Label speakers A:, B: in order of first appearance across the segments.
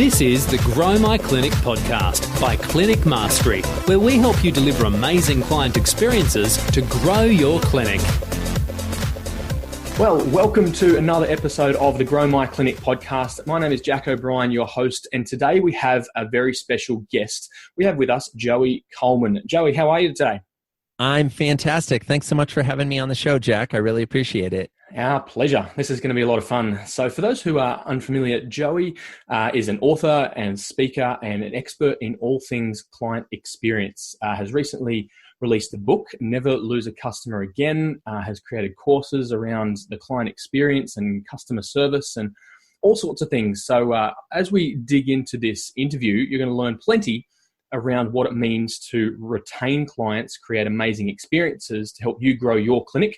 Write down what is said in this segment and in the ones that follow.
A: This is the Grow My Clinic podcast by Clinic Mastery, where we help you deliver amazing client experiences to grow your clinic.
B: Well, welcome to another episode of the Grow My Clinic podcast. My name is Jack O'Brien, your host, and today we have a very special guest. We have with us Joey Coleman. Joey, how are you today?
C: I'm fantastic. Thanks so much for having me on the show, Jack. I really appreciate it.
B: Our pleasure. This is going to be a lot of fun. So for those who are unfamiliar, Joey is an author and speaker and an expert in all things client experience. Has recently released a book, Never Lose a Customer Again, has created courses around the client experience and customer service and all sorts of things. So as we dig into this interview, you're going to learn plenty around what it means to retain clients, create amazing experiences to help you grow your clinic,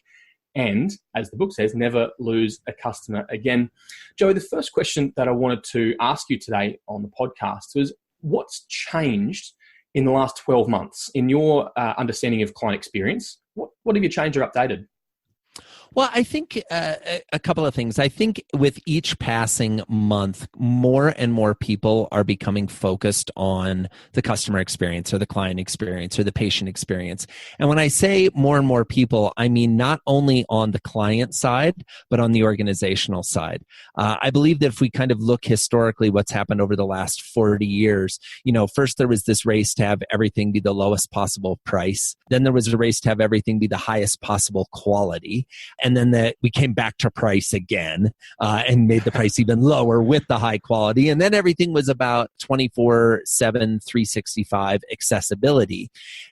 B: and, as the book says, never lose a customer again. Joey, the first question that I wanted to ask you today on the podcast was, what's changed in the last 12 months in your understanding of client experience? What have you changed or updated?
C: Well, I think a couple of things. I think with each passing month, more and more people are becoming focused on the customer experience or the client experience or the patient experience. And when I say more and more people, I mean not only on the client side, but on the organizational side. I believe that if we kind of look historically what's happened over the last 40 years, first there was this race to have everything be the lowest possible price. Then there was a race to have everything be the highest possible quality. And then we came back to price again and made the price even lower with the high quality. And then everything was about 24/7, 365 accessibility.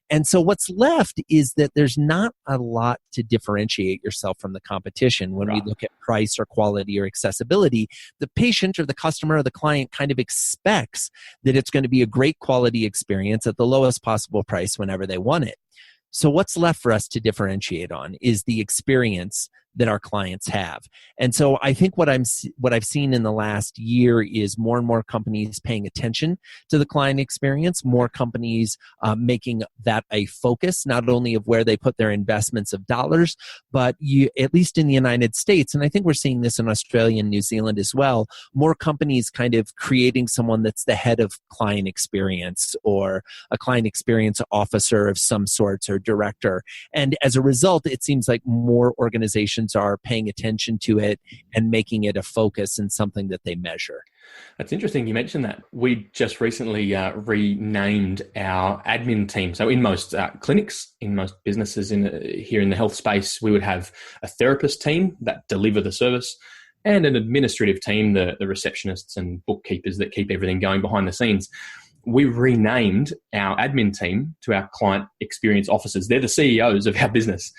C: And so what's left is that there's not a lot to differentiate yourself from the competition. When we look at price or quality or accessibility, the patient or the customer or the client kind of expects that it's going to be a great quality experience at the lowest possible price whenever they want it. So what's left for us to differentiate on is the experience that our clients have. And so I think what I've seen in the last year is more and more companies paying attention to the client experience, more companies making that a focus, not only of where they put their investments of dollars, but at least in the United States, and I think we're seeing this in Australia and New Zealand as well, more companies kind of creating someone that's the head of client experience or a client experience officer of some sorts or director. And as a result, it seems like more organizations are paying attention to it and making it a focus and something that they measure.
B: That's interesting you mentioned that. We just recently renamed our admin team. So in most clinics, in most businesses here in the health space, we would have a therapist team that deliver the service and an administrative team, the receptionists and bookkeepers that keep everything going behind the scenes. We renamed our admin team to our client experience officers. They're the CEOs of our business.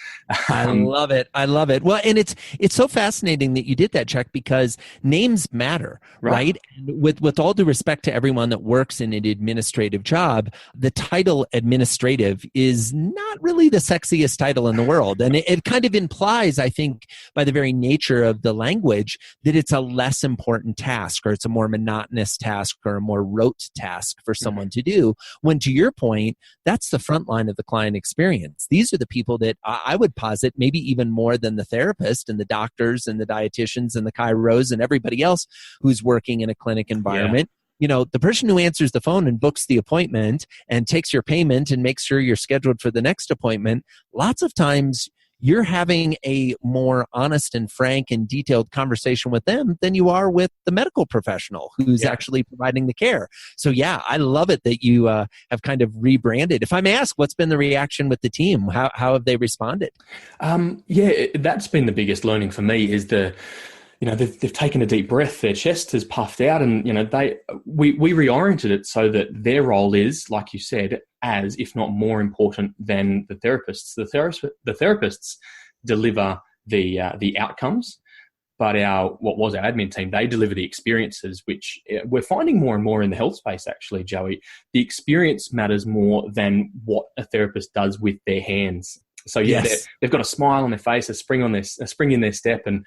C: I love it. I love it. Well, and it's so fascinating that you did that, Chuck, because names matter, right? And with all due respect to everyone that works in an administrative job, the title administrative is not really the sexiest title in the world. And it kind of implies, I think, by the very nature of the language, that it's a less important task or it's a more monotonous task or a more rote task for someone to do, when to your point, that's the front line of the client experience. These are the people that I would posit maybe even more than the therapist and the doctors and the dietitians and the chiros and everybody else who's working in a clinic environment. Yeah. The person who answers the phone and books the appointment and takes your payment and makes sure you're scheduled for the next appointment, lots of times you're having a more honest and frank and detailed conversation with them than you are with the medical professional who's actually providing the care. So yeah, I love it that you have kind of rebranded. If I may ask, what's been the reaction with the team? How have they responded?
B: That's been the biggest learning for me is they've taken a deep breath, their chest has puffed out, and we reoriented it so that their role is, like you said, as if not more important than the therapists. The therapists deliver the outcomes, but what was our admin team, they deliver the experiences, which we're finding more and more in the health space. Actually, Joey, the experience matters more than what a therapist does with their hands. So they've got a smile on their face, a spring in their step, and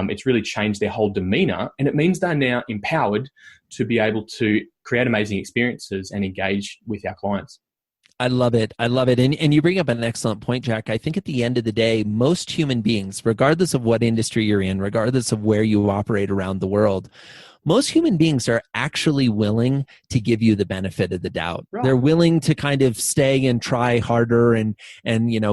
B: it's really changed their whole demeanor. And it means they're now empowered to be able to create amazing experiences and engage with our clients.
C: I love it. I love it. And you bring up an excellent point, Jack. I think at the end of the day, most human beings, regardless of what industry you're in, regardless of where you operate around the world, most human beings are actually willing to give you the benefit of the doubt.
B: Right.
C: They're willing to kind of stay and try harder and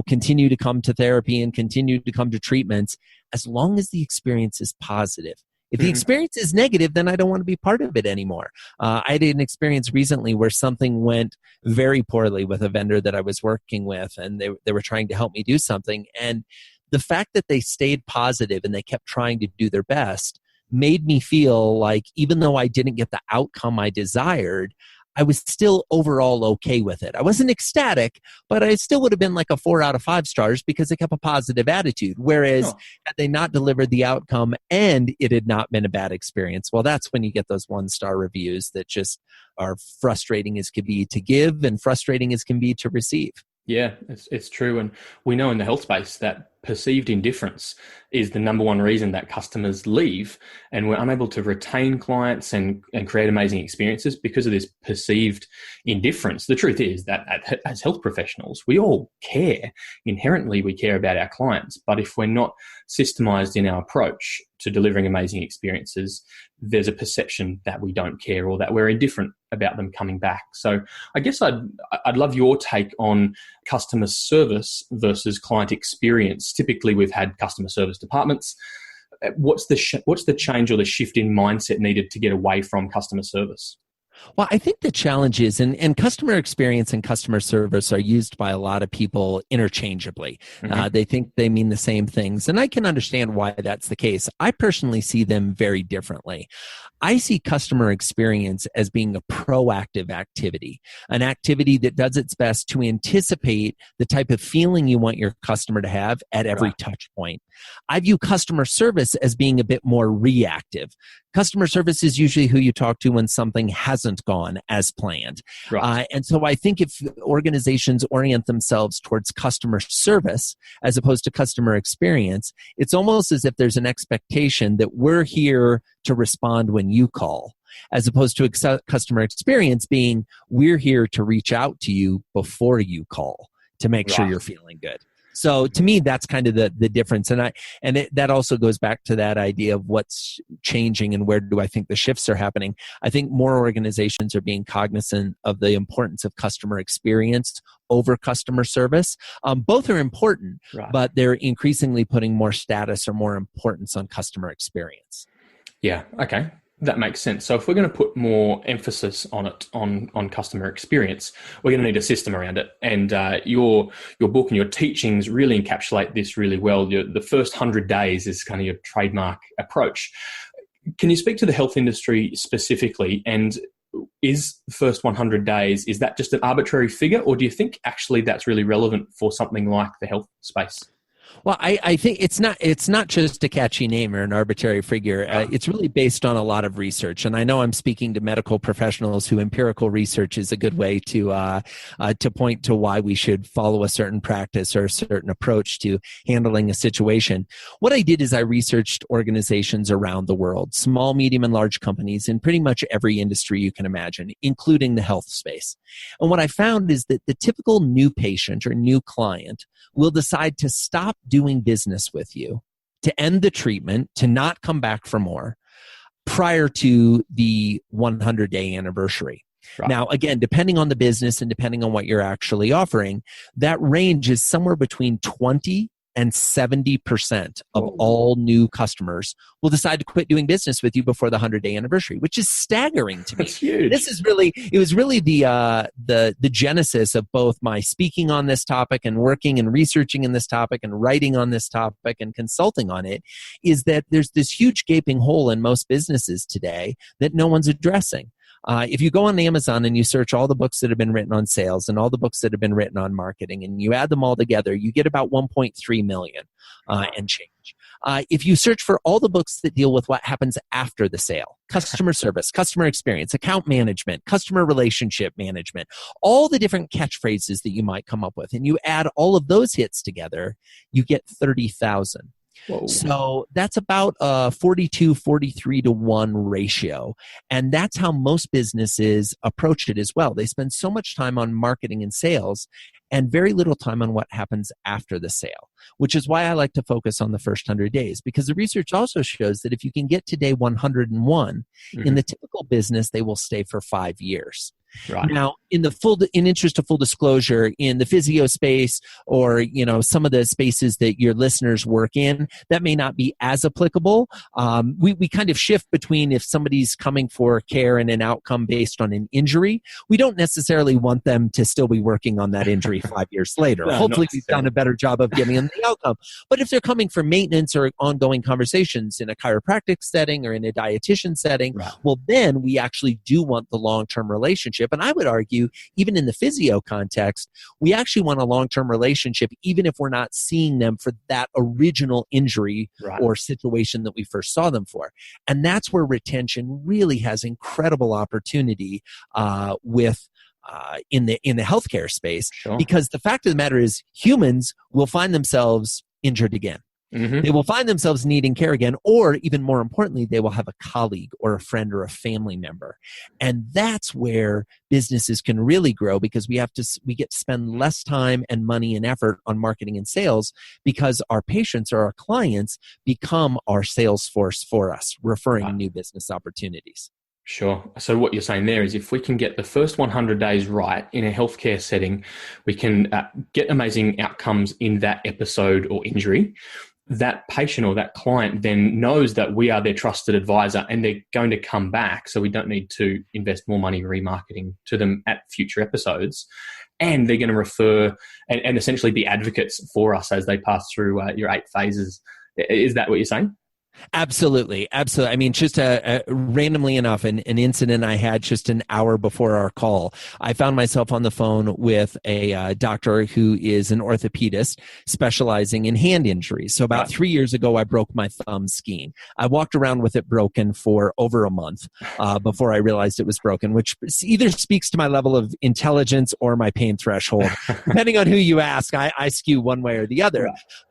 C: continue to come to therapy and continue to come to treatments as long as the experience is positive. If the experience is negative, then I don't want to be part of it anymore. I had an experience recently where something went very poorly with a vendor that I was working with, and they were trying to help me do something. And the fact that they stayed positive and they kept trying to do their best made me feel like even though I didn't get the outcome I desired, I was still overall okay with it. I wasn't ecstatic, but I still would have been like a 4 out of 5 stars because they kept a positive attitude. Whereas had they not delivered the outcome and it had not been a bad experience, well, that's when you get those 1-star reviews that just are frustrating as can be to give and frustrating as can be to receive.
B: Yeah, it's true. And we know in the health space that perceived indifference is the number one reason that customers leave, and we're unable to retain clients and create amazing experiences because of this perceived indifference. The truth is that as health professionals, we all care. Inherently, we care about our clients. But if we're not systemized in our approach to delivering amazing experiences, there's a perception that we don't care or that we're indifferent about them coming back. So I guess I'd love your take on customer service versus client experience. Typically, we've had customer service departments. What's the change or the shift in mindset needed to get away from customer service?
C: Well, I think the challenge is, and customer experience and customer service are used by a lot of people interchangeably. They think they mean the same things, and I can understand why that's the case. I personally see them very differently. I see customer experience as being a proactive activity, an activity that does its best to anticipate the type of feeling you want your customer to have at every touch point. I view customer service as being a bit more reactive. Customer service is usually who you talk to when something hasn't gone as planned. And so I think if organizations orient themselves towards customer service as opposed to customer experience, it's almost as if there's an expectation that we're here to respond when you call, as opposed to customer experience being we're here to reach out to you before you call to make sure you're feeling good. So to me, that's kind of the difference. That also goes back to that idea of what's changing and where do I think the shifts are happening. I think more organizations are being cognizant of the importance of customer experience over customer service. Both are important, but they're increasingly putting more status or more importance on customer experience.
B: Yeah, okay. That makes sense. So if we're going to put more emphasis on it, on customer experience, we're going to need a system around it. And your book and your teachings really encapsulate this really well. The first 100 days is kind of your trademark approach. Can you speak to the health industry specifically? And is the first 100 days, is that just an arbitrary figure, or do you think actually that's really relevant for something like the health space?
C: Well, I think it's not just a catchy name or an arbitrary figure. It's really based on a lot of research, and I know I'm speaking to medical professionals who empirical research is a good way to point to why we should follow a certain practice or a certain approach to handling a situation. What I did is I researched organizations around the world, small, medium, and large companies in pretty much every industry you can imagine, including the health space. And what I found is that the typical new patient or new client will decide to stop doing business with you, to end the treatment, to not come back for more prior to the 100-day anniversary. Now, again, depending on the business and depending on what you're actually offering, that range is somewhere between 20 and 70% of all new customers will decide to quit doing business with you before the 100-day anniversary, which is staggering to me.
B: That's huge.
C: It was really the genesis of both my speaking on this topic and working and researching in this topic and writing on this topic and consulting on it, is that there's this huge gaping hole in most businesses today that no one's addressing. If you go on Amazon and you search all the books that have been written on sales and all the books that have been written on marketing and you add them all together, you get about 1.3 million and change. If you search for all the books that deal with what happens after the sale, customer service, customer experience, account management, customer relationship management, all the different catchphrases that you might come up with, and you add all of those hits together, you get 30,000.
B: Whoa.
C: So that's about a 42-43 to 1 ratio. And that's how most businesses approach it as well. They spend so much time on marketing and sales, and very little time on what happens after the sale, which is why I like to focus on the first 100 days, because the research also shows that if you can get to day 101, in the typical business, they will stay for 5 years.
B: Right.
C: Now, in interest of full disclosure, in the physio space or some of the spaces that your listeners work in, that may not be as applicable. We kind of shift between if somebody's coming for care and an outcome based on an injury, we don't necessarily want them to still be working on that injury 5 years later.
B: No,
C: hopefully, we've done a better job of getting them the outcome. But if they're coming for maintenance or ongoing conversations in a chiropractic setting or in a dietitian setting,
B: right,
C: well, then we actually do want the long-term relationship. And I would argue, even in the physio context, we actually want a long-term relationship, even if we're not seeing them for that original injury
B: right,
C: or situation that we first saw them for. And that's where retention really has incredible opportunity in the healthcare space,
B: sure,
C: because the fact of the matter is humans will find themselves injured again. They will find themselves needing care again, or even more importantly, they will have a colleague or a friend or a family member. And that's where businesses can really grow, because we get to spend less time and money and effort on marketing and sales, because our patients or our clients become our sales force for us, referring new business opportunities.
B: Sure. So what you're saying there is if we can get the first 100 days right in a healthcare setting, we can get amazing outcomes in that episode or injury. That patient or that client then knows that we are their trusted advisor and they're going to come back. So we don't need to invest more money remarketing to them at future episodes. And they're going to refer and essentially be advocates for us as they pass through your 8 phases. Is that what you're saying?
C: Absolutely. I mean, just randomly enough, an incident I had just an hour before our call, I found myself on the phone with a doctor who is an orthopedist specializing in hand injuries. So about 3 years ago, I broke my thumb skiing. I walked around with it broken for over a month before I realized it was broken, which either speaks to my level of intelligence or my pain threshold. Depending on who you ask, I skew one way or the other.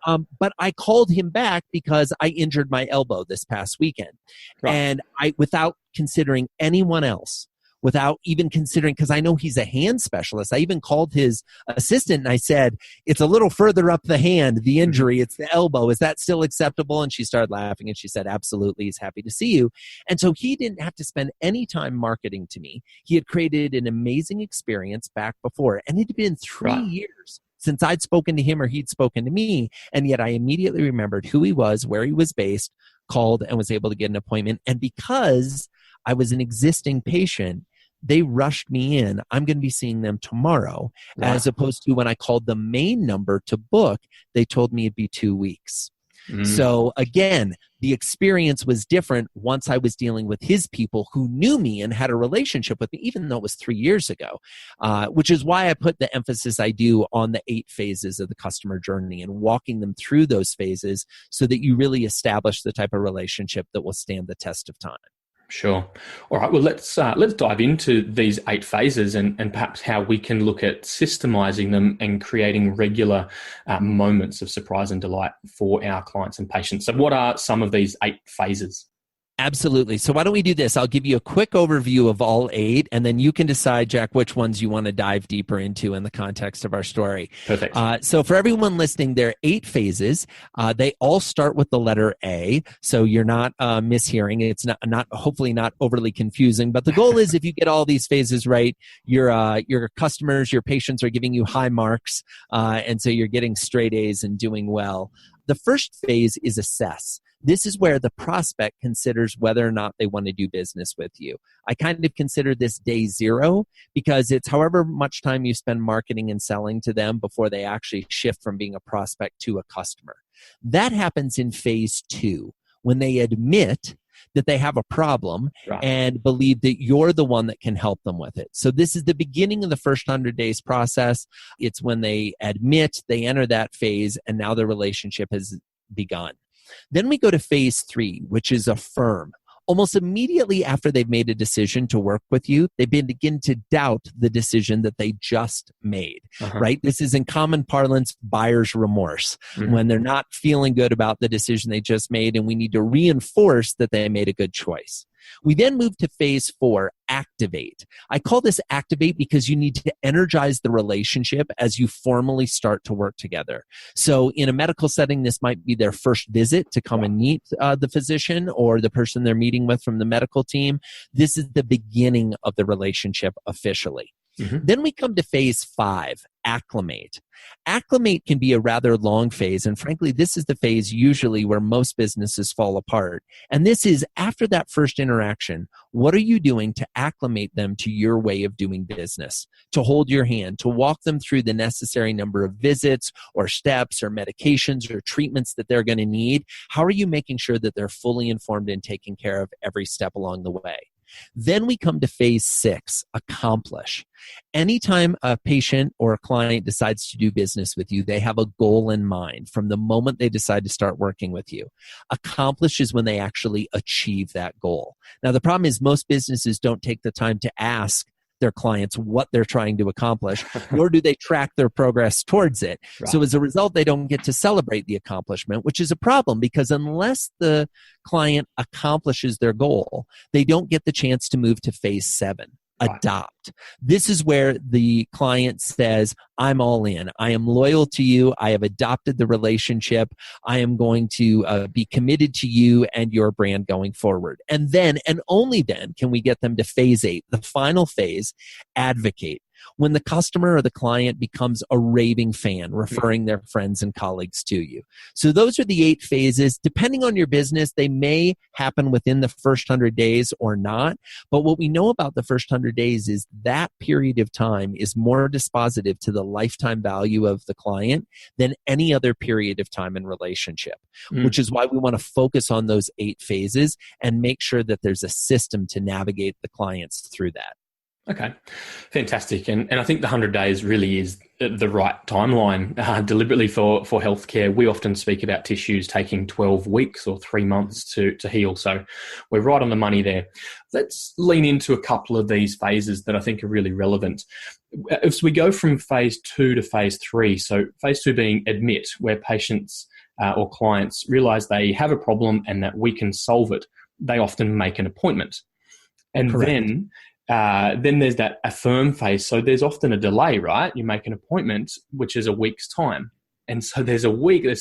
C: Right. But I called him back because I injured my elbow this past weekend. Right. And without considering anyone else, without even considering, because I know he's a hand specialist, I even called his assistant and I said, it's a little further up the hand, the injury, it's the elbow. Is that still acceptable? And she started laughing and she said, absolutely, he's happy to see you. And so he didn't have to spend any time marketing to me. He had created an amazing experience back before, and it had been 3 years since I'd spoken to him or he'd spoken to me. And yet I immediately remembered who he was, where he was based, called, and was able to get an appointment. And because I was an existing patient, they rushed me in. I'm going to be seeing them tomorrow, as opposed to when I called the main number to book, they told me it'd be 2 weeks. So again, the experience was different once I was dealing with his people who knew me and had a relationship with me, even though it was 3 years ago, which is why I put the emphasis I do on the 8 phases of the customer journey and walking them through those phases so that you really establish the type of relationship that will stand the test of time.
B: Sure. All right. Well, let's dive into these 8 phases and perhaps how we can look at systemizing them and creating regular moments of surprise and delight for our clients and patients. So what are some of these 8 phases?
C: Absolutely. So why don't we do this? I'll give you a quick overview of all 8, and then you can decide, Jack, which ones you want to dive deeper into in the context of our story.
B: Perfect.
C: So for everyone listening, there are 8 phases. They all start with the letter A, so you're not mishearing. It's not hopefully not overly confusing, but the goal is if you get all these phases right, your customers, your patients are giving you high marks, and so you're getting straight A's and doing well. The first phase is assess. This is where the prospect considers whether or not they want to do business with you. I kind of consider this day 0 because it's however much time you spend marketing and selling to them before they actually shift from being a prospect to a customer. That happens in phase 2, when they admit that they have a problem and believe that you're the one that can help them with it. So this is the beginning of the first 100 days process. It's when they admit, they enter that phase, and now the relationship has begun. Then we go to phase 3, which is affirm. Almost immediately after they've made a decision to work with you, they begin to doubt the decision that they just made, right? This is in common parlance, buyer's remorse, when they're not feeling good about the decision they just made, and we need to reinforce that they made a good choice. We then move to phase 4, activate. I call this activate because you need to energize the relationship as you formally start to work together. So in a medical setting, this might be their first visit to come and meet the physician or the person they're meeting with from the medical team. This is the beginning of the relationship officially. Then we come to phase 5, acclimate. Acclimate can be a rather long phase, and frankly, this is the phase usually where most businesses fall apart. And this is after that first interaction, what are you doing to acclimate them to your way of doing business, to hold your hand, to walk them through the necessary number of visits or steps or medications or treatments that they're going to need? How are you making sure that they're fully informed and taking care of every step along the way? Then we come to phase 6, accomplish. Anytime a patient or a client decides to do business with you, they have a goal in mind from the moment they decide to start working with you. Accomplish is when they actually achieve that goal. Now, the problem is most businesses don't take the time to ask their clients what they're trying to accomplish, nor do they track their progress towards it. Right. So as a result, they don't get to celebrate the accomplishment, which is a problem because unless the client accomplishes their goal, they don't get the chance to move to phase 7. Adopt. This is where the client says, I'm all in. I am loyal to you. I have adopted the relationship. I am going to be committed to you and your brand going forward. And then, and only then, can we get them to phase 8, the final phase, advocate. When the customer or the client becomes a raving fan, referring their friends and colleagues to you. So those are the 8 phases. Depending on your business, they may happen within the first 100 days or not. But what we know about the first 100 days is that period of time is more dispositive to the lifetime value of the client than any other period of time in relationship, which is why we want to focus on those 8 phases and make sure that there's a system to navigate the clients through that.
B: Okay, fantastic. And I think the 100 days really is the right timeline deliberately for healthcare. We often speak about tissues taking 12 weeks or 3 months to heal. So we're right on the money there. Let's lean into a couple of these phases that I think are really relevant. As we go from phase 2 to phase 3, so phase 2 being admit, where patients or clients realize they have a problem and that we can solve it, they often make an appointment. And
C: Correct.
B: Then there's that affirm phase. So there's often a delay, right? You make an appointment, which is a week's time. And so there's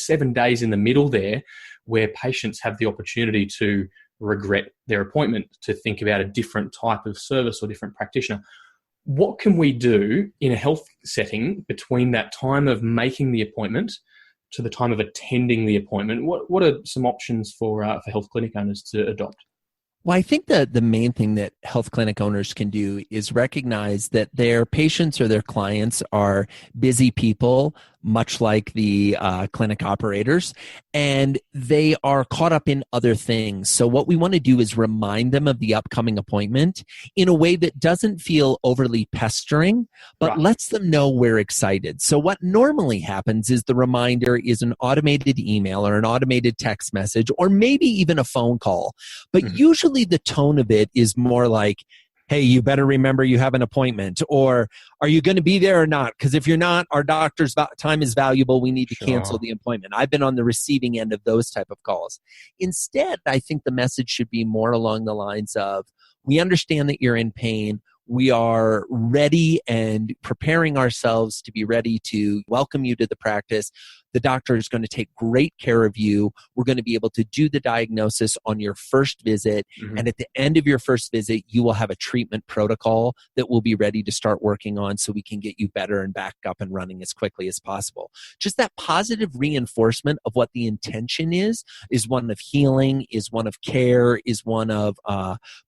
B: 7 days in the middle there where patients have the opportunity to regret their appointment, to think about a different type of service or different practitioner. What can we do in a health setting between that time of making the appointment to the time of attending the appointment? What are some options for health clinic owners to adopt?
C: Well, I think that the main thing that health clinic owners can do is recognize that their patients or their clients are busy people, much like the clinic operators, and they are caught up in other things. So what we want to do is remind them of the upcoming appointment in a way that doesn't feel overly pestering, but lets them know we're excited. So what normally happens is the reminder is an automated email or an automated text message, or maybe even a phone call. But usually the tone of it is more like, hey, you better remember you have an appointment, or are you going to be there or not? Because if you're not, our doctor's time is valuable. We need to cancel the appointment. I've been on the receiving end of those type of calls. Instead, I think the message should be more along the lines of, we understand that you're in pain. We are ready and preparing ourselves to be ready to welcome you to the practice. The doctor is going to take great care of you. We're going to be able to do the diagnosis on your first visit. And at the end of your first visit, you will have a treatment protocol that we'll be ready to start working on so we can get you better and back up and running as quickly as possible. Just that positive reinforcement of what the intention is one of healing, is one of care, is one of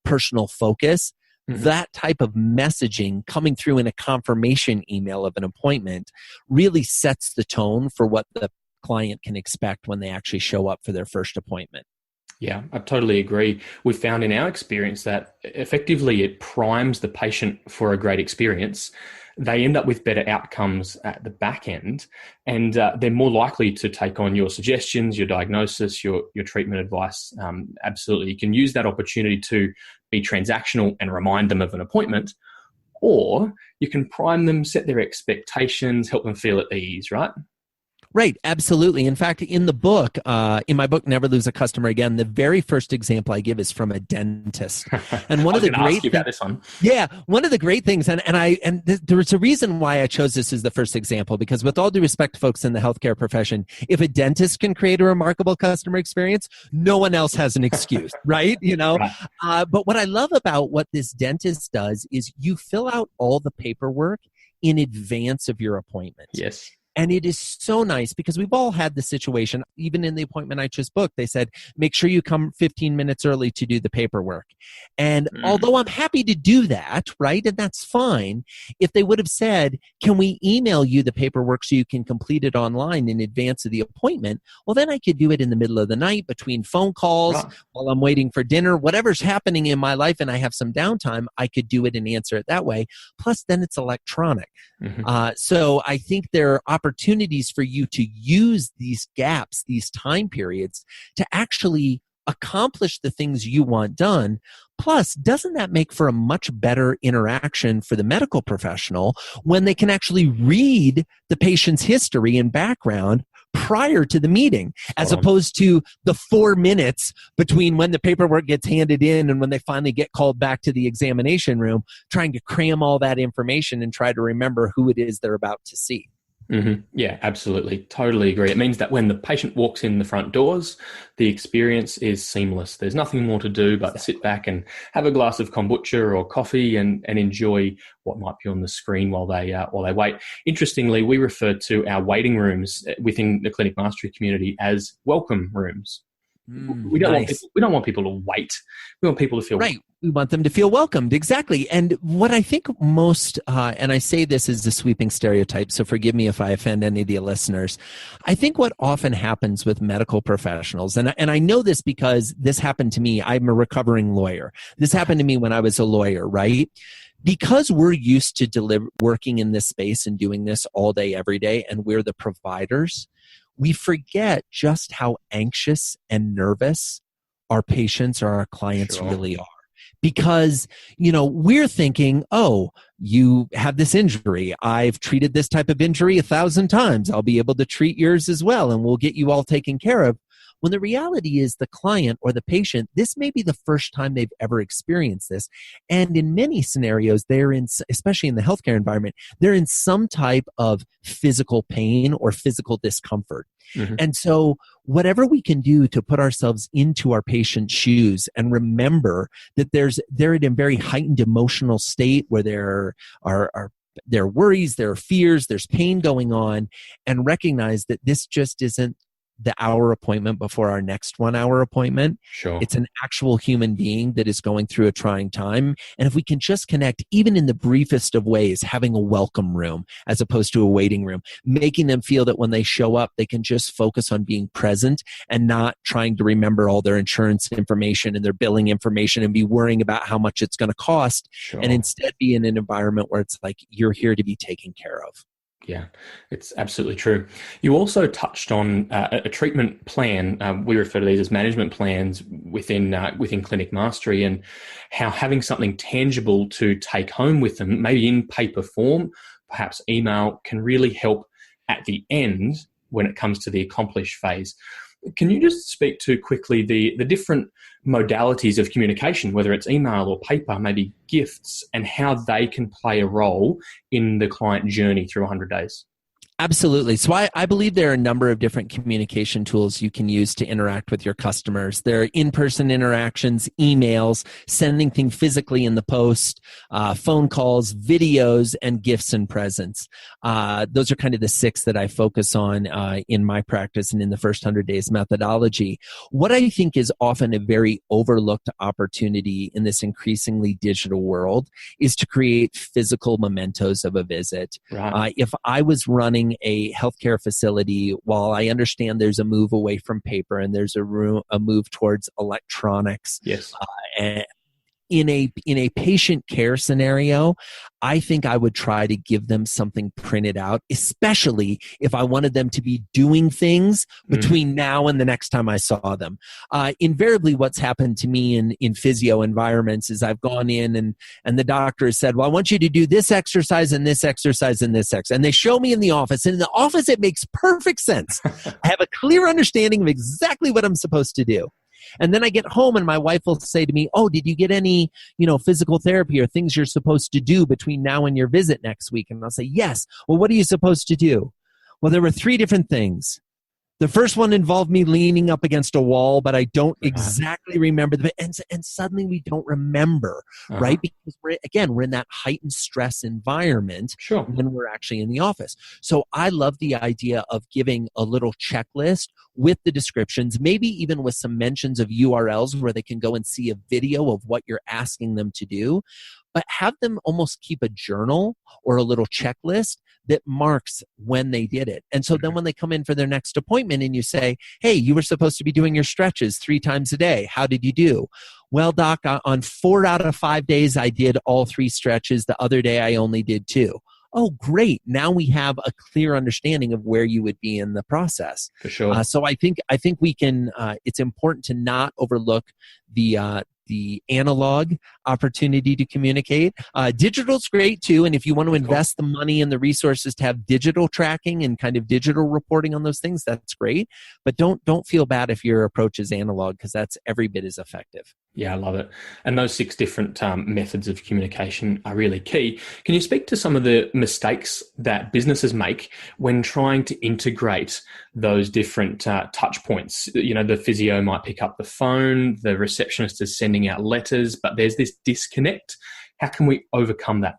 C: personal focus. That type of messaging coming through in a confirmation email of an appointment really sets the tone for what the client can expect when they actually show up for their first appointment.
B: Yeah, I totally agree. We've found in our experience that effectively it primes the patient for a great experience. They end up with better outcomes at the back end, and they're more likely to take on your suggestions, your diagnosis, your treatment advice. Absolutely. You can use that opportunity to be transactional and remind them of an appointment, or you can prime them, set their expectations, help them feel at ease, right?
C: Right, absolutely. In fact, in my book, Never Lose a Customer Again, the very first example I give is from a dentist. And one
B: I
C: of
B: was
C: the
B: going to ask
C: great
B: you about this one.
C: Yeah, one of the great things, there's a reason why I chose this as the first example, because with all due respect to folks in the healthcare profession, if a dentist can create a remarkable customer experience, no one else has an excuse, right?
B: Right.
C: But what I love about what this dentist does is you fill out all the paperwork in advance of your appointment.
B: Yes.
C: And it is so nice because we've all had the situation, even in the appointment I just booked, they said, make sure you come 15 minutes early to do the paperwork. And although I'm happy to do that, right, and that's fine, if they would have said, can we email you the paperwork so you can complete it online in advance of the appointment? Well, then I could do it in the middle of the night between phone calls,
B: Right.
C: while I'm waiting for dinner, whatever's happening in my life and I have some downtime, I could do it and answer it that way. Plus, then it's electronic. So I think there are opportunities for you to use these gaps, these time periods, to actually accomplish the things you want done. Plus, doesn't that make for a much better interaction for the medical professional when they can actually read the patient's history and background prior to the meeting, as opposed to the 4 minutes between when the paperwork gets handed in and when they finally get called back to the examination room, trying to cram all that information and try to remember who it is they're about to see.
B: Yeah, absolutely. Totally agree. It means that when the patient walks in the front doors, the experience is seamless. There's nothing more to do but sit back and have a glass of kombucha or coffee and enjoy what might be on the screen while they wait. Interestingly, we refer to our waiting rooms within the Clinic Mastery community as welcome rooms. We don't want people to wait. We want people to feel
C: right. We want them to feel welcomed. Exactly. And what I think most, and I say this is a sweeping stereotype, so forgive me if I offend any of the listeners. I think what often happens with medical professionals, and I know this because this happened to me. I'm a recovering lawyer. This happened to me when I was a lawyer, right? Because we're used to working in this space and doing this all day, every day, and we're the providers, we forget just how anxious and nervous our patients or our clients really are. Because, we're thinking, oh, you have this injury. I've treated this type of injury 1,000 times. I'll be able to treat yours as well, and we'll get you all taken care of. When the reality is the client or the patient, this may be the first time they've ever experienced this. And in many scenarios, especially in the healthcare environment, they're in some type of physical pain or physical discomfort. And so whatever we can do to put ourselves into our patient's shoes and remember that they're in a very heightened emotional state where there are worries, there are fears, there's pain going on, and recognize that this just isn't the hour appointment before our next 1 hour appointment.
B: Sure.
C: It's an actual human being that is going through a trying time. And if we can just connect, even in the briefest of ways, having a welcome room as opposed to a waiting room, making them feel that when they show up, they can just focus on being present and not trying to remember all their insurance information and their billing information and be worrying about how much it's going to cost.
B: Sure.
C: And instead be in an environment where it's like, you're here to be taken care of.
B: Yeah, it's absolutely true. You also touched on a treatment plan. We refer to these as management plans within Clinic Mastery, and how having something tangible to take home with them, maybe in paper form, perhaps email, can really help at the end when it comes to the accomplish phase. Can you just speak to quickly the different modalities of communication, whether it's email or paper, maybe gifts, and how they can play a role in the client journey through 100 days?
C: Absolutely. So I believe there are a number of different communication tools you can use to interact with your customers. There are in-person interactions, emails, sending things physically in the post, phone calls, videos, and gifts and presents. Those are kind of the 6 that I focus on in my practice and in the first 100 days methodology. What I think is often a very overlooked opportunity in this increasingly digital world is to create physical mementos of a visit.
B: Right.
C: If I was running a healthcare facility, while I understand there's a move away from paper and there's a move towards electronics,
B: yes,
C: in a patient care scenario, I think I would try to give them something printed out, especially if I wanted them to be doing things between now and the next time I saw them. Invariably, what's happened to me in physio environments is I've gone in and the doctor has said, well, I want you to do this exercise and this exercise and this exercise. And they show me in the office. And in the office, it makes perfect sense. I have a clear understanding of exactly what I'm supposed to do. And then I get home and my wife will say to me, oh, did you get any, physical therapy or things you're supposed to do between now and your visit next week? And I'll say, yes. Well, what are you supposed to do? Well, there were 3 different things. The first one involved me leaning up against a wall, but I don't exactly remember. And suddenly we don't remember, right? Because we're in that heightened stress environment when we're actually in the office. So I love the idea of giving a little checklist with the descriptions, maybe even with some mentions of URLs where they can go and see a video of what you're asking them to do. But have them almost keep a journal or a little checklist that marks when they did it. And so then when they come in for their next appointment and you say, hey, you were supposed to be doing your stretches 3 times a day. How did you do? Well, doc, on 4 out of 5 days, I did all 3 stretches. The other day, I only did 2. Oh, great. Now we have a clear understanding of where you would be in the process.
B: For sure.
C: So I think we can, it's important to not overlook the analog opportunity to communicate. Digital's great too. And if you want to invest the money and the resources to have digital tracking and kind of digital reporting on those things, that's great. But don't feel bad if your approach is analog, because that's every bit as effective.
B: Yeah, I love it. And those 6 different methods of communication are really key. Can you speak to some of the mistakes that businesses make when trying to integrate those different touch points? The physio might pick up the phone, the receptionist is sending out letters, but there's this disconnect. How can we overcome that?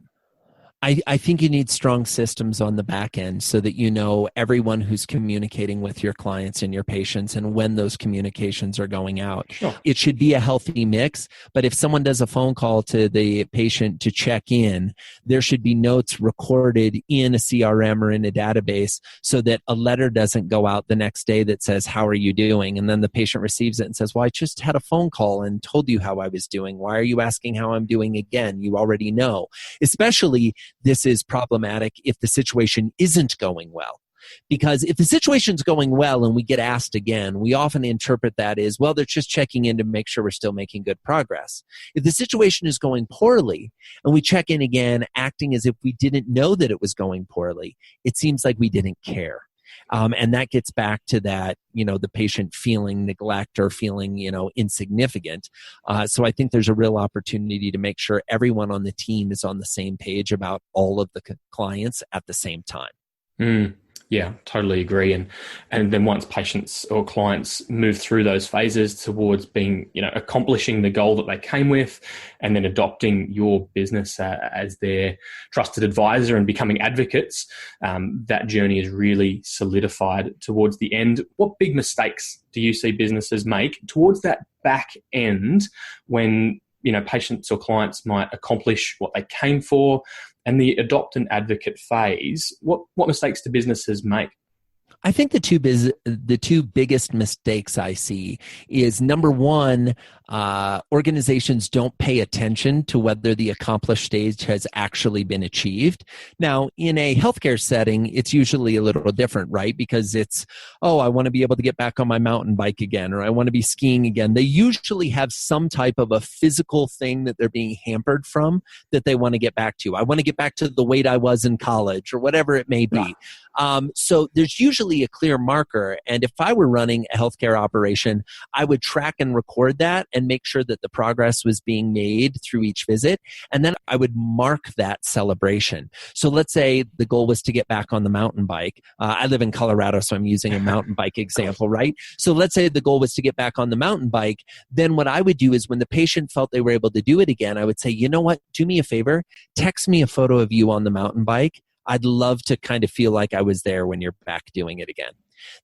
C: I think you need strong systems on the back end so that you know everyone who's communicating with your clients and your patients and when those communications are going out.
B: Sure.
C: It should be a healthy mix, but if someone does a phone call to the patient to check in, there should be notes recorded in a CRM or in a database so that a letter doesn't go out the next day that says, how are you doing? And then the patient receives it and says, well, I just had a phone call and told you how I was doing. Why are you asking how I'm doing again? You already know. Especially this is problematic if the situation isn't going well. Because if the situation's going well and we get asked again, we often interpret that as, well, they're just checking in to make sure we're still making good progress. If the situation is going poorly and we check in again, acting as if we didn't know that it was going poorly, it seems like we didn't care. And that gets back to that, the patient feeling neglect or feeling, insignificant. So I think there's a real opportunity to make sure everyone on the team is on the same page about all of the clients at the same time.
B: Yeah, totally agree. And then once patients or clients move through those phases towards being, accomplishing the goal that they came with, and then adopting your business as their trusted advisor and becoming advocates, that journey is really solidified towards the end. What big mistakes do you see businesses make towards that back end when, patients or clients might accomplish what they came for? And the adopt and advocate phase, what mistakes do businesses make?
C: I think the two biggest mistakes I see is, number one, organizations don't pay attention to whether the accomplished stage has actually been achieved. Now, in a healthcare setting, it's usually a little different, right? Because it's, I want to be able to get back on my mountain bike again, or I want to be skiing again. They usually have some type of a physical thing that they're being hampered from that they want to get back to. I want to get back to the weight I was in college, or whatever it may be. So there's usually a clear marker. And if I were running a healthcare operation, I would track and record that and make sure that the progress was being made through each visit. And then I would mark that celebration. So let's say the goal was to get back on the mountain bike. I live in Colorado, so I'm using a mountain bike example, right? So let's say the goal was to get back on the mountain bike. Then what I would do is when the patient felt they were able to do it again, I would say, you know what, do me a favor, text me a photo of you on the mountain bike. I'd love to kind of feel like I was there when you're back doing it again.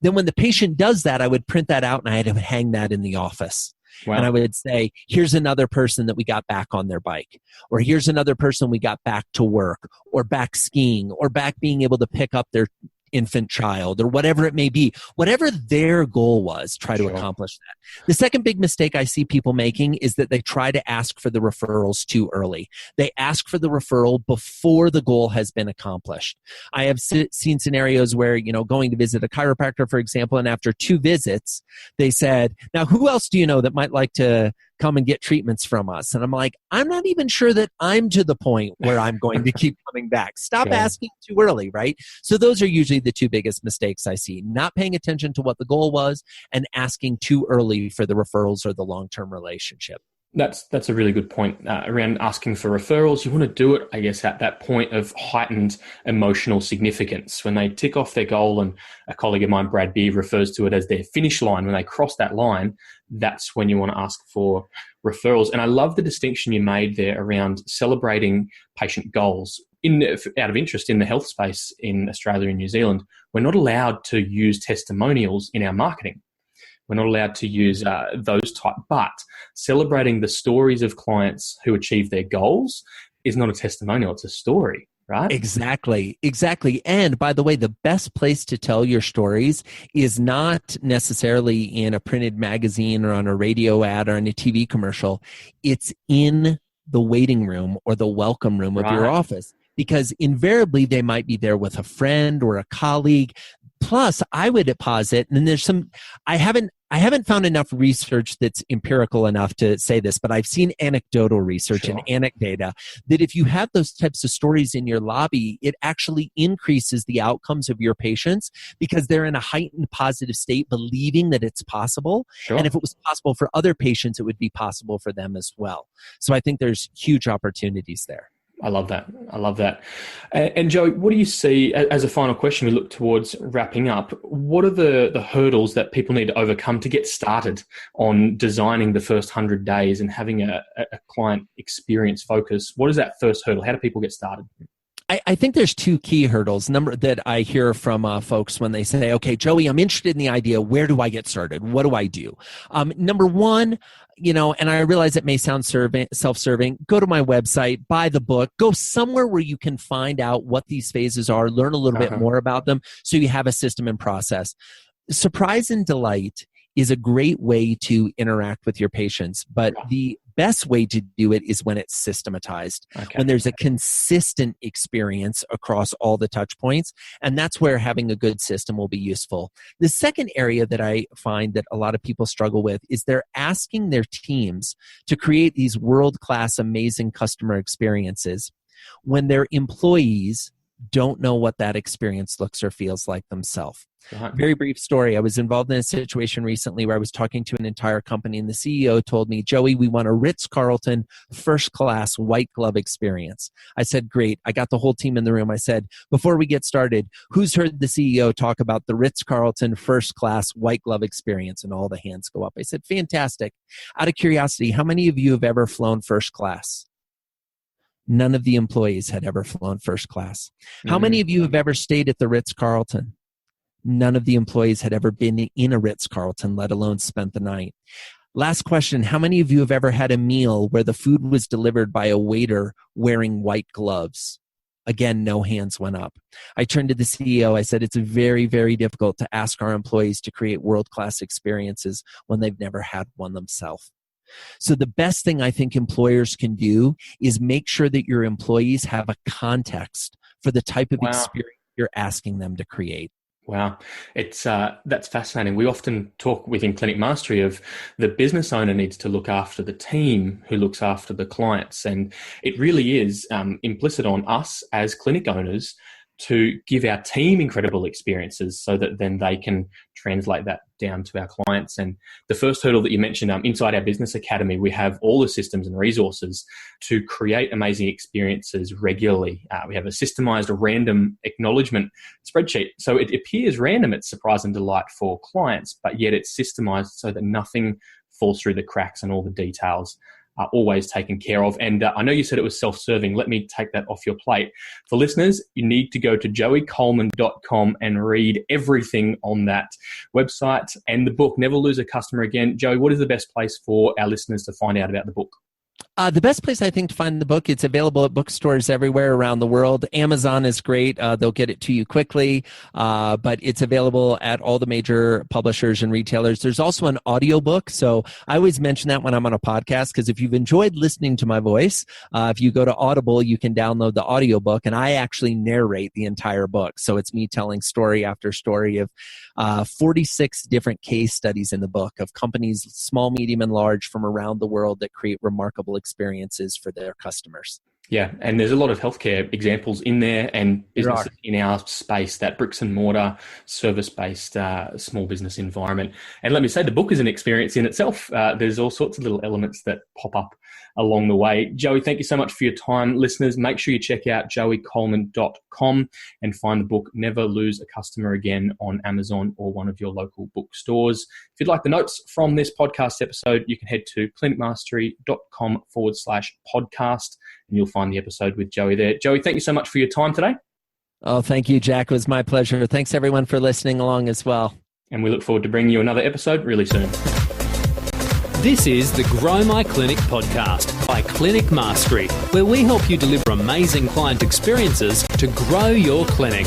C: Then when the patient does that, I would print that out and I'd hang that in the office. Wow. And I would say, here's another person that we got back on their bike, or here's another person we got back to work, or back skiing, or back being able to pick up their infant child or whatever it may be, whatever their goal was, try to accomplish that. The second big mistake I see people making is that they try to ask for the referrals too early. They ask for the referral before the goal has been accomplished. I have seen scenarios where, going to visit a chiropractor, for example, and after 2 visits, they said, now who else do you know that might like to come and get treatments from us? And I'm like, I'm not even sure that I'm to the point where I'm going to keep coming back. Stop asking too early, right? So those are usually the 2 biggest mistakes I see. Not paying attention to what the goal was and asking too early for the referrals or the long-term relationship.
B: That's a really good point around asking for referrals. You want to do it, I guess, at that point of heightened emotional significance. When they tick off their goal, and a colleague of mine, Brad Beard, refers to it as their finish line. When they cross that line, that's when you want to ask for referrals. And I love the distinction you made there around celebrating patient goals. Out of interest, in the health space in Australia and New Zealand, we're not allowed to use testimonials in our marketing. We're not allowed to use those type, but celebrating the stories of clients who achieve their goals is not a testimonial, it's a story, right?
C: Exactly. And by the way, the best place to tell your stories is not necessarily in a printed magazine or on a radio ad or in a TV commercial. It's in the waiting room or the welcome room of your office, because invariably they might be there with a friend or a colleague. Plus, I would posit, and there's I haven't found enough research that's empirical enough to say this, but I've seen anecdotal research and anecdata that if you have those types of stories in your lobby, it actually increases the outcomes of your patients because they're in a heightened positive state, believing that it's possible. And if it was possible for other patients, it would be possible for them as well. So I think there's huge opportunities there.
B: I love that. And Joey, what do you see as a final question? We look towards wrapping up. What are the hurdles that people need to overcome to get started on designing the first 100 days and having a client experience focus? What is that first hurdle? How do people get started?
C: I think there's 2 key hurdles that I hear from folks when they say, okay, Joey, I'm interested in the idea. Where do I get started? What do I do? Number one, and I realize it may sound self-serving, go to my website, buy the book, go somewhere where you can find out what these phases are, learn a little bit more about them so you have a system and process. Surprise and delight is a great way to interact with your patients, but the best way to do it is when it's systematized, when there's a consistent experience across all the touch points, and that's where having a good system will be useful. The second area that I find that a lot of people struggle with is they're asking their teams to create these world-class, amazing customer experiences when their employees don't know what that experience looks or feels like themselves. Very brief story. I was involved in a situation recently where I was talking to an entire company and the CEO told me, Joey, we want a Ritz-Carlton first-class white glove experience. I said, great. I got the whole team in the room. I said, before we get started, who's heard the CEO talk about the Ritz-Carlton first-class white glove experience? And all the hands go up. I said, fantastic. Out of curiosity, how many of you have ever flown first class? None of the employees had ever flown first class. How many of you have ever stayed at the Ritz-Carlton? None of the employees had ever been in a Ritz-Carlton, let alone spent the night. Last question, how many of you have ever had a meal where the food was delivered by a waiter wearing white gloves? Again, no hands went up. I turned to the CEO. I said, it's very, very difficult to ask our employees to create world-class experiences when they've never had one themselves. So the best thing I think employers can do is make sure that your employees have a context for the type of experience you're asking them to create.
B: Wow. That's fascinating. We often talk within Clinic Mastery of the business owner needs to look after the team who looks after the clients. And it really is implicit on us as clinic owners to give our team incredible experiences so that then they can translate that down to our clients. And the first hurdle that you mentioned, inside our business academy, we have all the systems and resources to create amazing experiences regularly. We have a systemized random acknowledgement spreadsheet. So it appears random, it's surprise and delight for clients, but yet it's systemized so that nothing falls through the cracks and all the details are always taken care of. And I know you said it was self-serving. Let me take that off your plate. For listeners, you need to go to joeycoleman.com and read everything on that website and the book, Never Lose a Customer Again. Joey, what is the best place for our listeners to find out about the book?
C: The best place I think to find the book, it's available at bookstores everywhere around the world. Amazon is great. They'll get it to you quickly, but it's available at all the major publishers and retailers. There's also an audiobook. So I always mention that when I'm on a podcast, because if you've enjoyed listening to my voice, if you go to Audible, you can download the audiobook, and I actually narrate the entire book. So it's me telling story after story of 46 different case studies in the book of companies, small, medium, and large, from around the world that create remarkable experiences for their customers.
B: Yeah, and there's a lot of healthcare examples in there and businesses in our space, that bricks and mortar, service-based small business environment. And let me say, the book is an experience in itself. There's all sorts of little elements that pop up along the way. Joey, thank you so much for your time. Listeners, make sure you check out joeycoleman.com and find the book Never Lose a Customer Again on Amazon or one of your local bookstores. If you'd like the notes from this podcast episode, you can head to clinicmastery.com/podcast and you'll find the episode with Joey there. Joey, thank you so much for your time today.
C: Oh, thank you, Jack. It was my pleasure. Thanks, everyone, for listening along as well.
B: And we look forward to bringing you another episode really soon.
A: This is the Grow My Clinic podcast by Clinic Mastery, where we help you deliver amazing client experiences to grow your clinic.